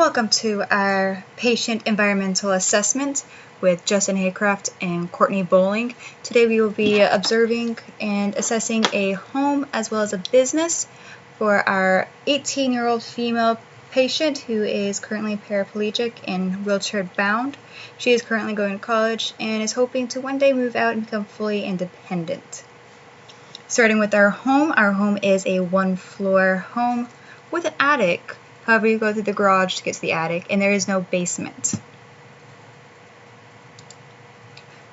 Welcome to our patient environmental assessment with Justin Haycraft and Courtney Bohling. Today we will be observing and assessing a home as well as a business for our 18-year-old female patient who is currently paraplegic and wheelchair bound. She is currently going to college and is hoping to one day move out and become fully independent. Starting with our home is a one-floor home with an attic. However, you go through the garage to get to the attic, and there is no basement.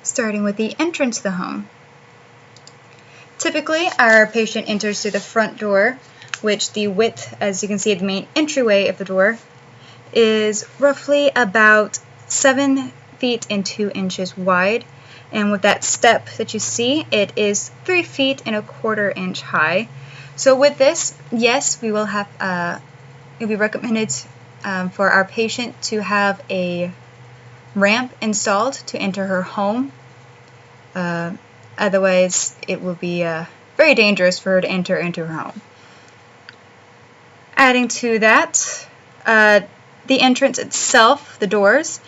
Starting with the entrance to the home. Typically, our patient enters through the front door, which the width, as you can see at the main entryway of the door, is roughly about 7 feet and 2 inches wide. And with that step that you see, it is 3 feet and a quarter inch high. So with this, yes, we will have it will be recommended for our patient to have a ramp installed to enter her home. Otherwise, it will be very dangerous for her to enter into her home. Adding to that, the entrance itself, the doors,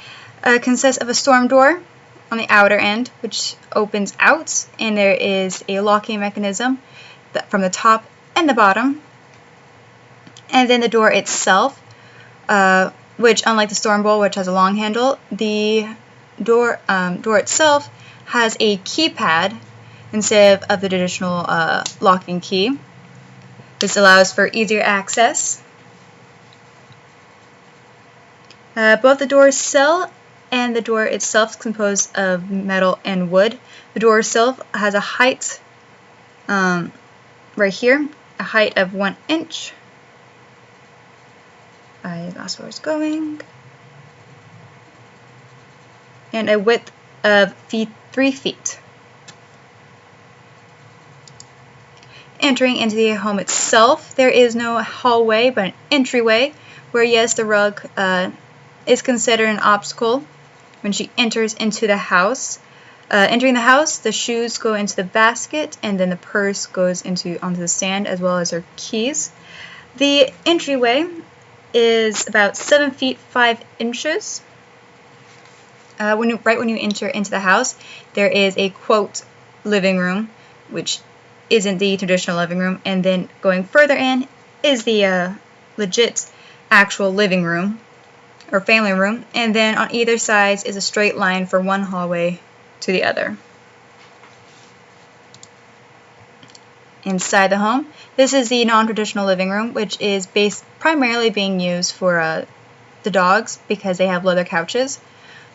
consists of a storm door on the outer end, which opens out, and there is a locking mechanism from the top and the bottom. And then the door itself, which unlike the storm door, which has a long handle, the door itself has a keypad instead of the traditional locking key. This allows for easier access. Both the door sill and the door itself is composed of metal and wood. The door itself has a height, right here, a height of 1 inch. I lost where I was going. And a width of 3 feet. Entering into the home itself, there is no hallway but an entryway where, yes, the rug is considered an obstacle when she enters into the house. Entering the house, the shoes go into the basket and then the purse goes onto the stand as well as her keys. The entryway is about 7 feet 5 inches. When you enter into the house, there is a quote living room, which isn't the traditional living room, and then going further in is the legit actual living room or family room, and then on either side is a straight line for one hallway to the other. Inside the home, this is the non-traditional living room, which is primarily being used for the dogs because they have leather couches.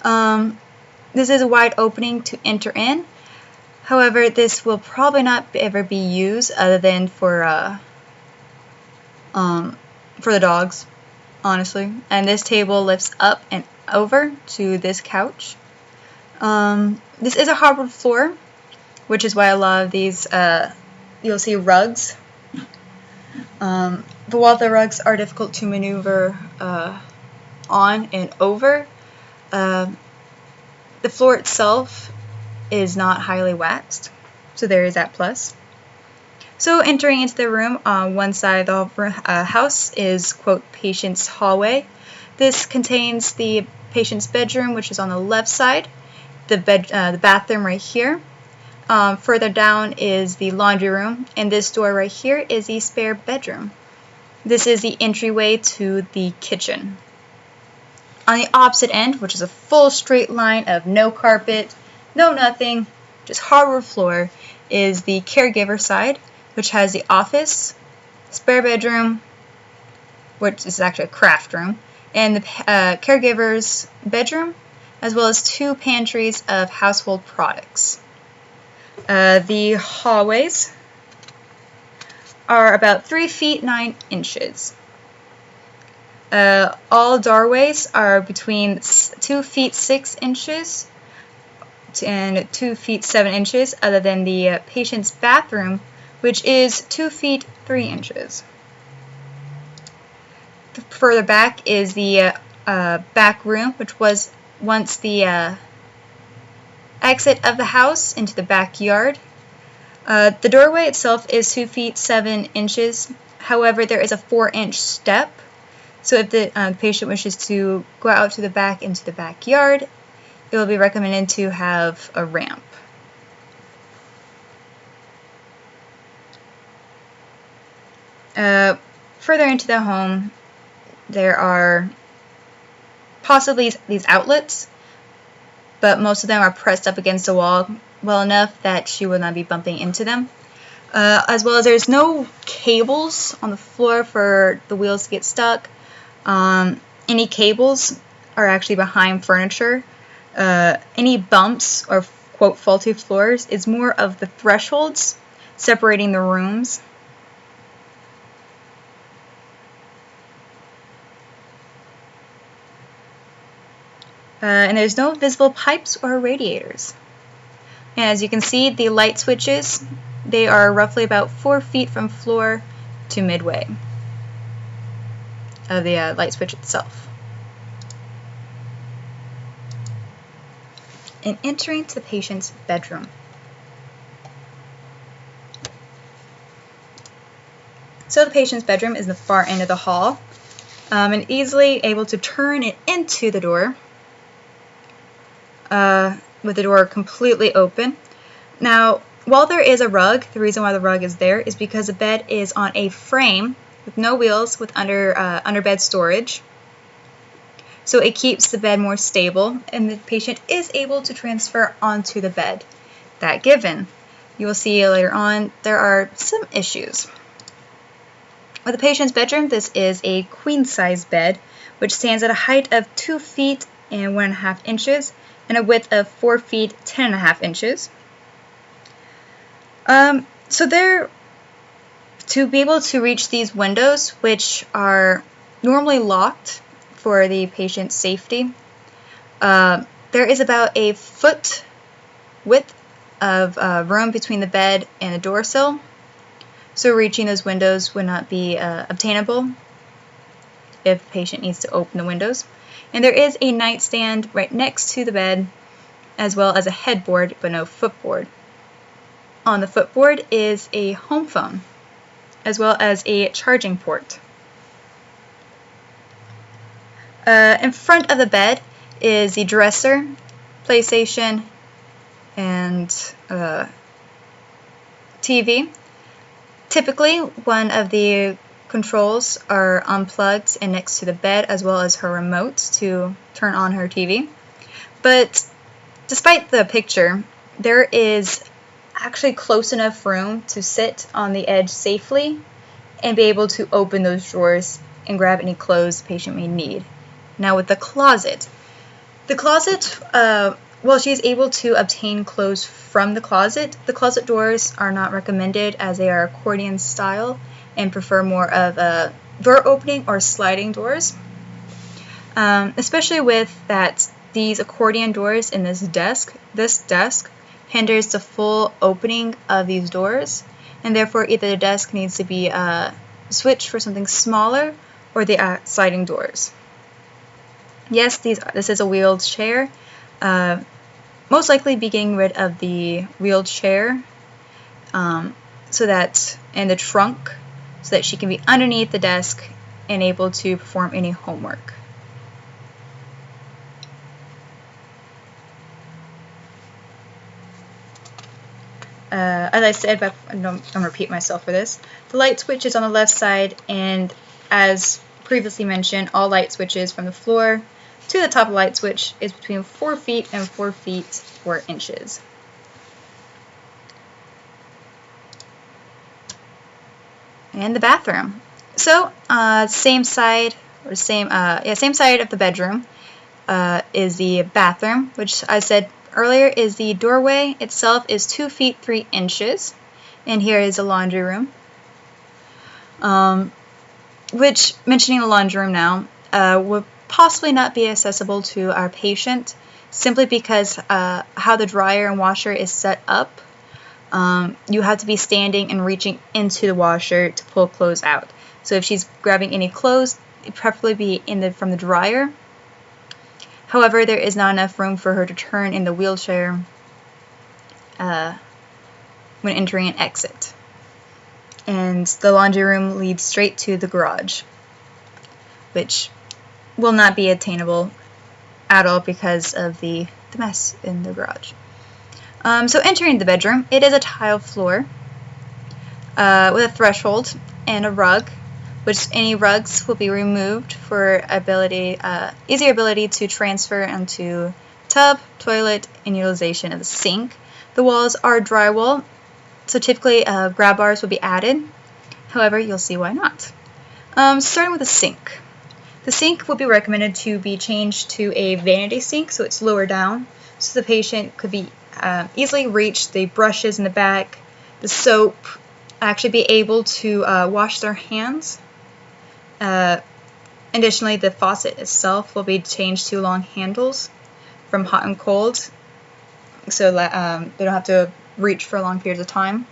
This is a wide opening to enter in. However, this will probably not ever be used other than for the dogs, honestly. And this table lifts up and over to this couch. This is a hardwood floor, which is why a lot of these you'll see rugs. But while the rugs are difficult to maneuver on and over, the floor itself is not highly waxed, so there is that plus. So entering into the room, on one side of the house is, quote, patient's hallway. This contains the patient's bedroom, which is on the left side, the bathroom right here. Further down is the laundry room, and this door right here is the spare bedroom. This is the entryway to the kitchen. On the opposite end, which is a full straight line of no carpet, no nothing, just hardwood floor, is the caregiver side, which has the office, spare bedroom, which is actually a craft room, and the caregiver's bedroom, as well as 2 pantries of household products. The hallways are about 3 feet 9 inches. All doorways are between 2 feet 6 inches and 2 feet 7 inches, other than the patient's bathroom, which is 2 feet 3 inches. Further back is the back room, which was once the exit of the house into the backyard. The doorway itself is 2 feet 7 inches. However, there is a 4-inch step So if the patient wishes to go out to the back into the backyard, it will be recommended to have a ramp. Further into the home, there are possibly these outlets, but most of them are pressed up against the wall well enough that she will not be bumping into them. As well as there's no cables on the floor for the wheels to get stuck. Any cables are actually behind furniture. Any bumps or quote faulty floors is more of the thresholds separating the rooms. And there's no visible pipes or radiators. And as you can see, the light switches, they are roughly about 4 feet from floor to midway of the light switch itself. And entering to the patient's bedroom. So the patient's bedroom is the far end of the hall, and easily able to turn it into the door, with the door completely open. Now, while there is a rug, the reason why the rug is there is because the bed is on a frame with no wheels with underbed storage. So it keeps the bed more stable, and the patient is able to transfer onto the bed. That given, you will see later on there are some issues. With the patient's bedroom, this is a queen-size bed, which stands at a height of 2 feet and 1.5 inches and a width of 4 feet 10.5 inches. So there, to be able to reach these windows, which are normally locked for the patient's safety, there is about a foot width of room between the bed and the door sill. So reaching those windows would not be obtainable if the patient needs to open the windows. And there is a nightstand right next to the bed, as well as a headboard, but no footboard. On the footboard is a home phone, as well as a charging port. In front of the bed is the dresser, PlayStation, and TV. Typically, one of the controls are unplugged and next to the bed, as well as her remote to turn on her TV. But despite the picture, there is actually close enough room to sit on the edge safely and be able to open those drawers and grab any clothes the patient may need. Now with the closet, while she is able to obtain clothes from the closet doors are not recommended as they are accordion style and prefer more of a door opening or sliding doors. Especially with that these accordion doors in this desk hinders the full opening of these doors, and therefore either the desk needs to be switched for something smaller or the sliding doors. Yes, this is a wheeled chair. Most likely be getting rid of the wheeled chair so that, and the trunk, so that she can be underneath the desk and able to perform any homework. As I said, but I'm going to repeat myself for this, the light switch is on the left side, and as previously mentioned, all light switches from the floor to the top of the light switch is between 4 feet and 4 feet 4 inches. And the bathroom. So same side of the bedroom is the bathroom, which I said earlier is the doorway itself is 2 feet 3 inches, and here is the laundry room. Which, mentioning the laundry room now, would possibly not be accessible to our patient simply because how the dryer and washer is set up. You have to be standing and reaching into the washer to pull clothes out. So if she's grabbing any clothes, it'd preferably be from the dryer. However, there is not enough room for her to turn in the wheelchair when entering and exit. And the laundry room leads straight to the garage. which will not be attainable at all because of the mess in the garage. So entering the bedroom, it is a tile floor with a threshold and a rug, which any rugs will be removed for easier ability to transfer onto tub, toilet, and utilization of the sink. The walls are drywall, so typically grab bars will be added. However, you'll see why not. Starting with the sink. The sink would be recommended to be changed to a vanity sink, so it's lower down, so the patient could be easily reach the brushes in the back, the soap, actually be able to wash their hands. Additionally, the faucet itself will be changed to long handles from hot and cold, so that they don't have to reach for long periods of time.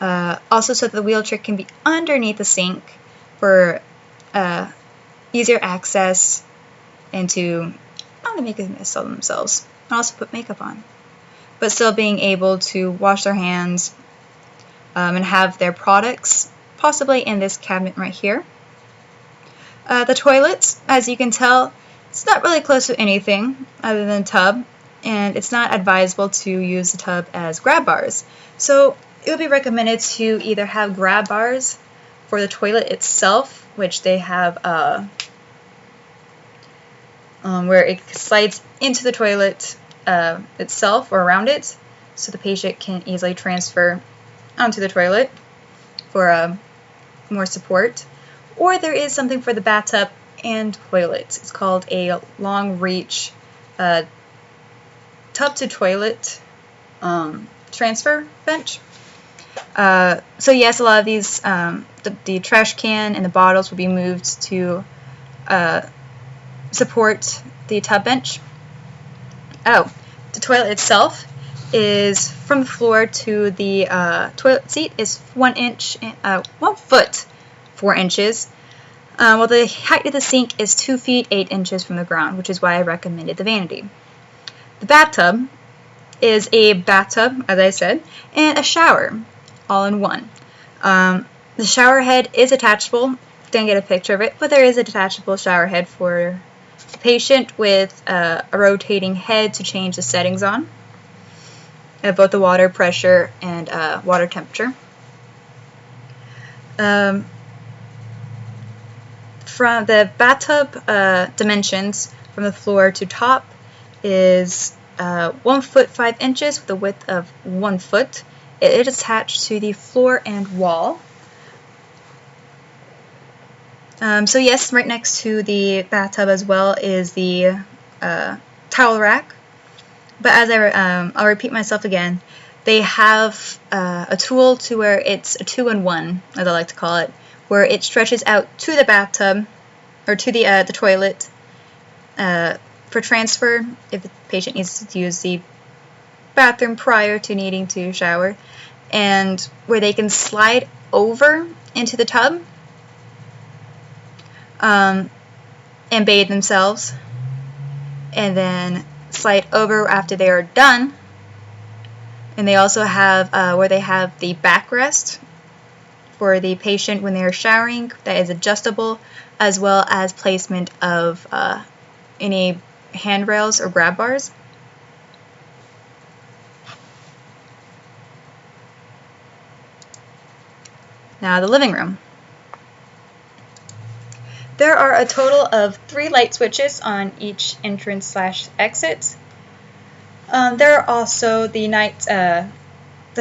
Also, so that the wheelchair can be underneath the sink for easier access and to not make a mess of themselves, and also put makeup on, but still being able to wash their hands and have their products possibly in this cabinet right here. The toilets, as you can tell, it's not really close to anything other than a tub, and it's not advisable to use the tub as grab bars. So it would be recommended to either have grab bars for the toilet itself, which they have where it slides into the toilet itself or around it, so the patient can easily transfer onto the toilet for more support. Or there is something for the bathtub and toilet. It's called a long reach tub to toilet transfer bench. So yes, a lot of these, the trash can and the bottles will be moved to support the tub bench. Oh, the toilet itself is from the floor to the toilet seat is 1 foot 4 inches, while the height of the sink is 2 feet 8 inches from the ground, which is why I recommended the vanity. The bathtub is a bathtub, as I said, and a shower, all in one. The shower head is attachable. Didn't get a picture of it, but there is a detachable shower head for the patient with a rotating head to change the settings on both the water pressure and water temperature. From the bathtub dimensions from the floor to top is 1 foot 5 inches with a width of 1 foot. It is attached to the floor and wall. So yes, right next to the bathtub as well is the towel rack. But as I'll repeat myself again, they have a tool to where it's a 2-in-1, as I like to call it, where it stretches out to the bathtub or to the toilet for transfer if the patient needs to use the bathroom prior to needing to shower, and where they can slide over into the tub and bathe themselves, and then slide over after they are done. And they also have where they have the backrest for the patient when they are showering that is adjustable, as well as placement of any handrails or grab bars. Now the living room. There are a total of 3 light switches on each entrance/exit. There are also the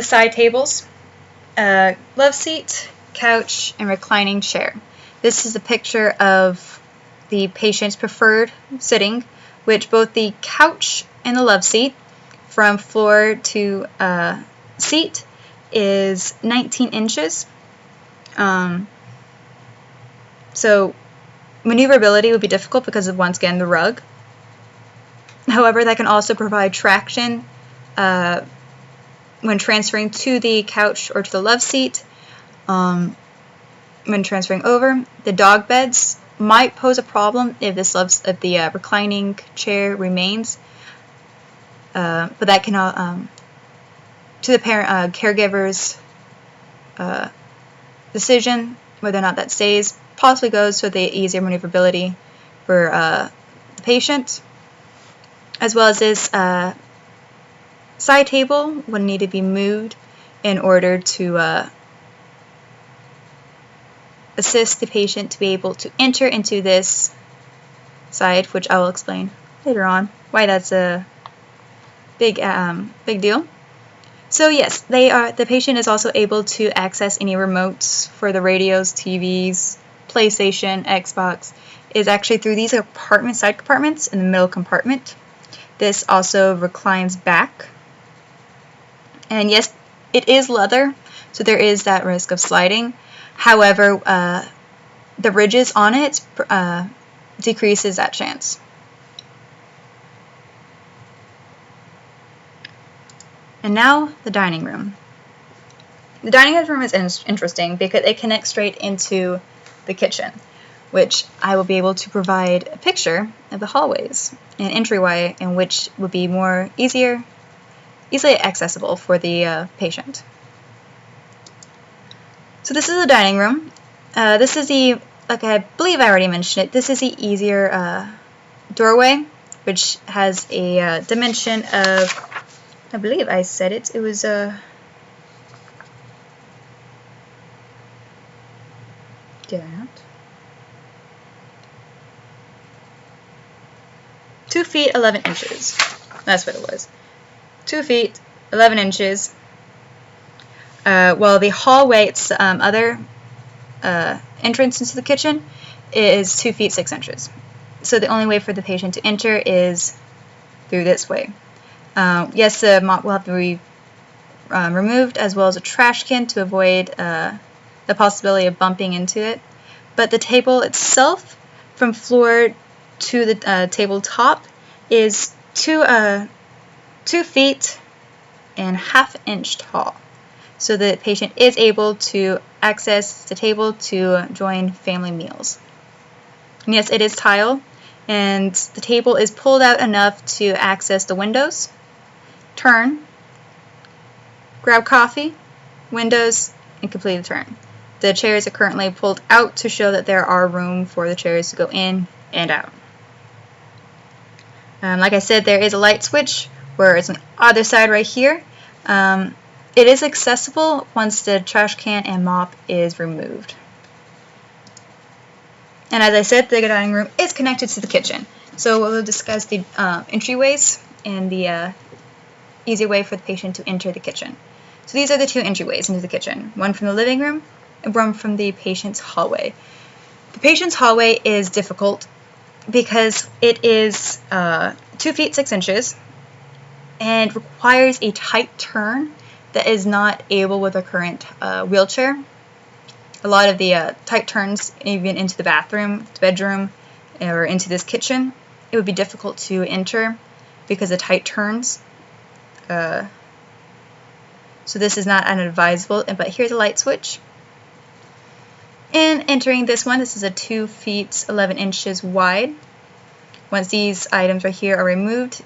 side tables, love seat, couch, and reclining chair. This is a picture of the patient's preferred sitting, which both the couch and the love seat from floor to seat is 19 inches. So maneuverability would be difficult because of, once again, the rug. However, that can also provide traction when transferring to the couch or to the love seat. When transferring over, the dog beds might pose a problem if the reclining chair remains, but that can to the parent caregiver's decision whether or not that stays. possibly goes for the easier maneuverability for the patient, as well as this side table would need to be moved in order to assist the patient to be able to enter into this side, which I will explain later on why that's a big deal. So yes, the patient is also able to access any remotes for the radios, TVs, PlayStation, Xbox. Is actually through these side compartments in the middle compartment. This also reclines back. And yes, it is leather, so there is that risk of sliding. However, the ridges on it decreases that chance. And now the dining room. The dining room is interesting because it connects straight into the kitchen, which I will be able to provide a picture of the hallways and entryway, in which would be more easily accessible for the patient. So this is the dining room. This is like I believe I already mentioned it, this is the easier doorway, which has a dimension of, I believe I said it was did I not? 2 feet 11 inches. That's what it was. 2 feet 11 inches. While the hallway, its other entrance into the kitchen, is 2 feet 6 inches. So the only way for the patient to enter is through this way. Yes, the mop will have to be removed, as well as a trash can to avoid the possibility of bumping into it. But the table itself, from floor to the tabletop, is 2 feet and ½ inch tall. So the patient is able to access the table to join family meals. And yes, it is tile, and the table is pulled out enough to access the windows, turn, grab coffee, windows, and complete the turn. The chairs are currently pulled out to show that there are room for the chairs to go in and out. Like I said, there is a light switch where it's on the other side right here. It is accessible once the trash can and mop is removed. And as I said, the dining room is connected to the kitchen. So we'll discuss the entryways and the easy way for the patient to enter the kitchen. So these are the 2 entryways into the kitchen, one from the living room and one from the patient's hallway. The patient's hallway is difficult because it is 2 feet 6 inches and requires a tight turn that is not able with a current wheelchair. A lot of the tight turns, even into the bathroom, the bedroom, or into this kitchen, it would be difficult to enter because of tight turns. So this is not unadvisable, but here's a light switch. And entering this one, this is a 2 feet 11 inches wide. Once these items right here are removed,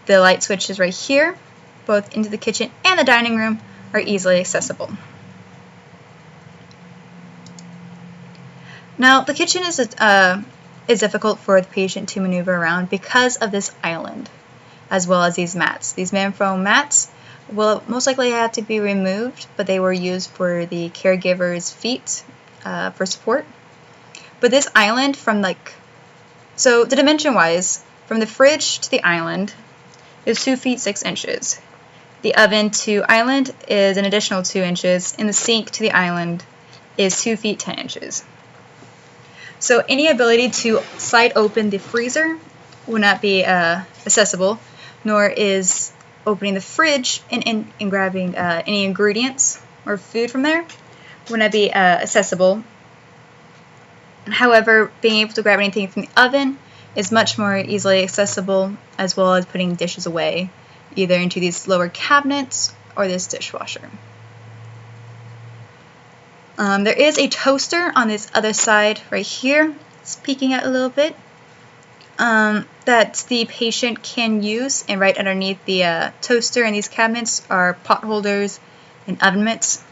the light switches right here, both into the kitchen and the dining room, are easily accessible. Now, the kitchen is difficult for the patient to maneuver around because of this island, as well as these mats. These foam mats will most likely have to be removed, but they were used for the caregiver's feet for support. But this island so the dimension-wise, from the fridge to the island is 2 feet 6 inches. The oven to island is an additional 2 inches, and the sink to the island is 2 feet 10 inches. So any ability to slide open the freezer will not be accessible, nor is opening the fridge and grabbing any ingredients or food from there will not be accessible. However, being able to grab anything from the oven is much more easily accessible, as well as putting dishes away, either into these lower cabinets or this dishwasher. There is a toaster on this other side right here, it's peeking out a little bit, that the patient can use, and right underneath the toaster and these cabinets are pot holders and oven mitts.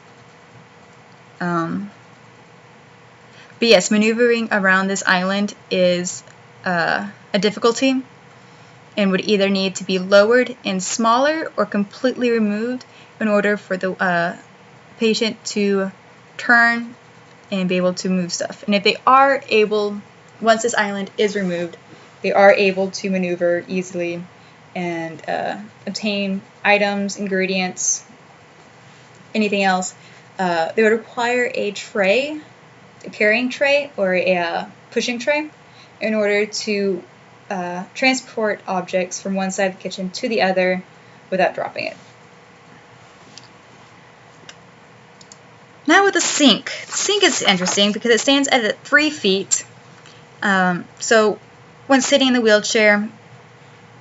But yes, maneuvering around this island is a difficulty and would either need to be lowered and smaller or completely removed in order for the patient to turn and be able to move stuff. And if they are able, once this island is removed, they are able to maneuver easily and obtain items, ingredients, anything else. They would require a tray, a carrying tray or a pushing tray, in order to transport objects from one side of the kitchen to the other without dropping it. Now with the sink. The sink is interesting because it stands at 3 feet. So when sitting in the wheelchair,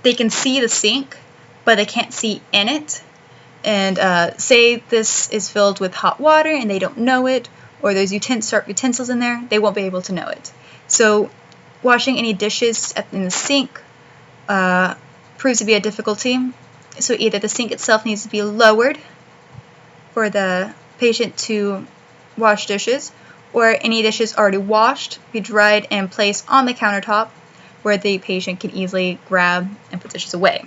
they can see the sink, but they can't see in it. And say this is filled with hot water and they don't know it, or there's utensils in there, they won't be able to know it. So washing any dishes in the sink proves to be a difficulty. So either the sink itself needs to be lowered for the patient to wash dishes, or any dishes already washed be dried and placed on the countertop where the patient can easily grab and put dishes away.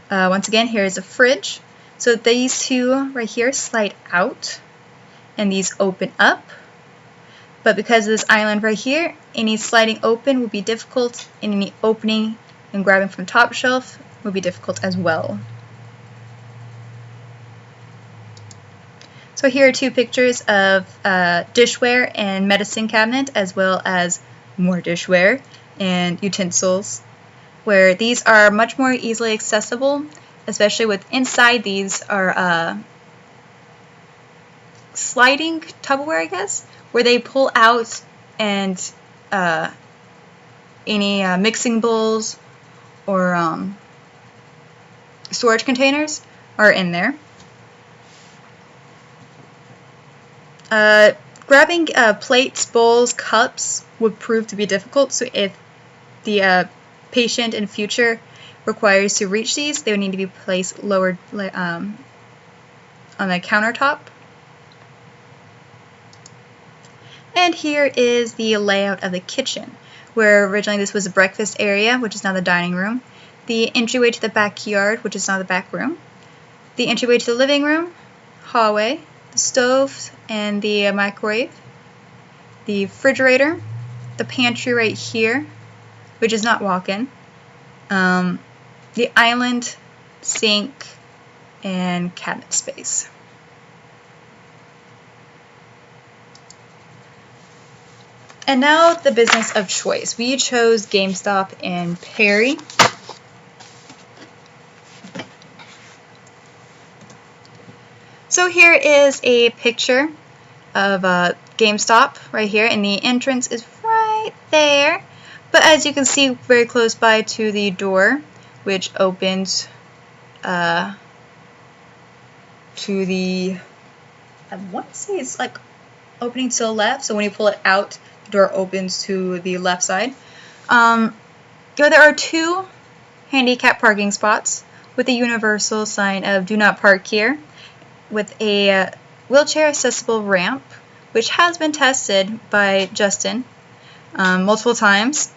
Once again, here is a fridge. So these two right here slide out and these open up. But because of this island right here, any sliding open will be difficult, and any opening and grabbing from top shelf will be difficult as well. So here are 2 pictures of dishware and medicine cabinet, as well as more dishware and utensils, where these are much more easily accessible, especially with inside these are sliding Tupperware, I guess, where they pull out and any mixing bowls or storage containers are in there. Grabbing plates, bowls, cups would prove to be difficult, so if the patient in future requires to reach these, they would need to be placed lower on the countertop. And here is the layout of the kitchen, where originally this was a breakfast area, which is now the dining room, the entryway to the backyard, which is now the back room, the entryway to the living room, hallway, the stove and the microwave, the refrigerator, the pantry right here, which is not walk-in, the island, sink, and cabinet space. And now the business of choice. We chose GameStop and Perry. So here is a picture of GameStop right here, and the entrance is right there. But as you can see, very close by to the door, which opens to the, I want to say it's like opening to the left. So when you pull it out, the door opens to the left side. There are 2 handicap parking spots with a universal sign of "Do Not Park Here," with a wheelchair accessible ramp, which has been tested by Justin multiple times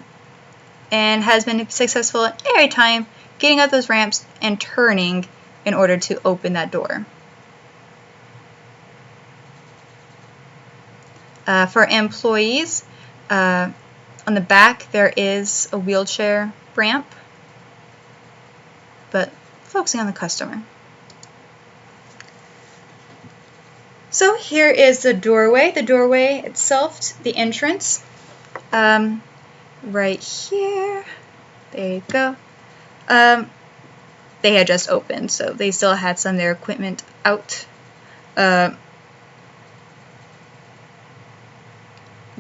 and has been successful at every time getting up those ramps and turning in order to open that door. For employees, on the back there is a wheelchair ramp, but focusing on the customer. So here is the doorway. The doorway itself, the entrance, right here. There you go. They had just opened, so they still had some of their equipment out.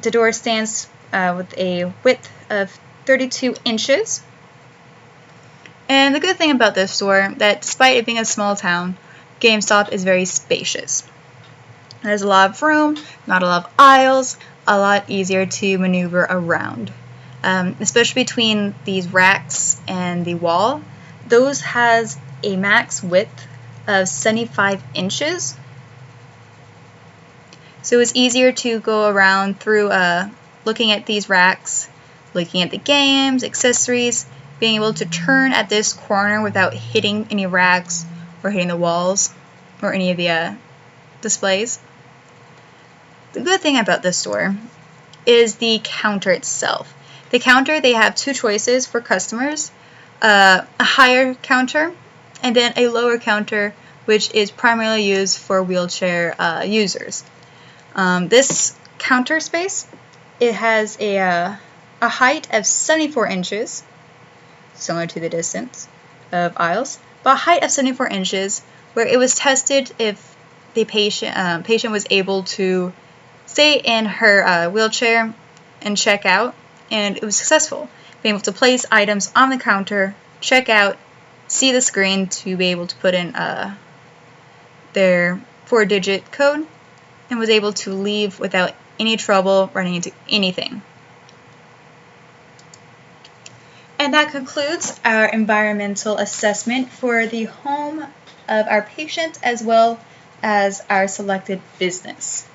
The door stands with a width of 32 inches. And the good thing about this store, that despite it being a small town, GameStop is very spacious. There's a lot of room, not a lot of aisles, a lot easier to maneuver around. Especially between these racks and the wall, those has a max width of 75 inches. So it was easier to go around through looking at these racks, looking at the games, accessories, being able to turn at this corner without hitting any racks or hitting the walls or any of the displays. The good thing about this store is the counter itself. The counter, they have two choices for customers, a higher counter and then a lower counter, which is primarily used for wheelchair users. This counter space, it has a height of 74 inches, similar to the distance of aisles, but a height of 74 inches, where it was tested if the patient was able to stay in her wheelchair and check out, and it was successful. Being able to place items on the counter, check out, see the screen to be able to put in their 4-digit code, and was able to leave without any trouble running into anything. And that concludes our environmental assessment for the home of our patient as well as our selected business.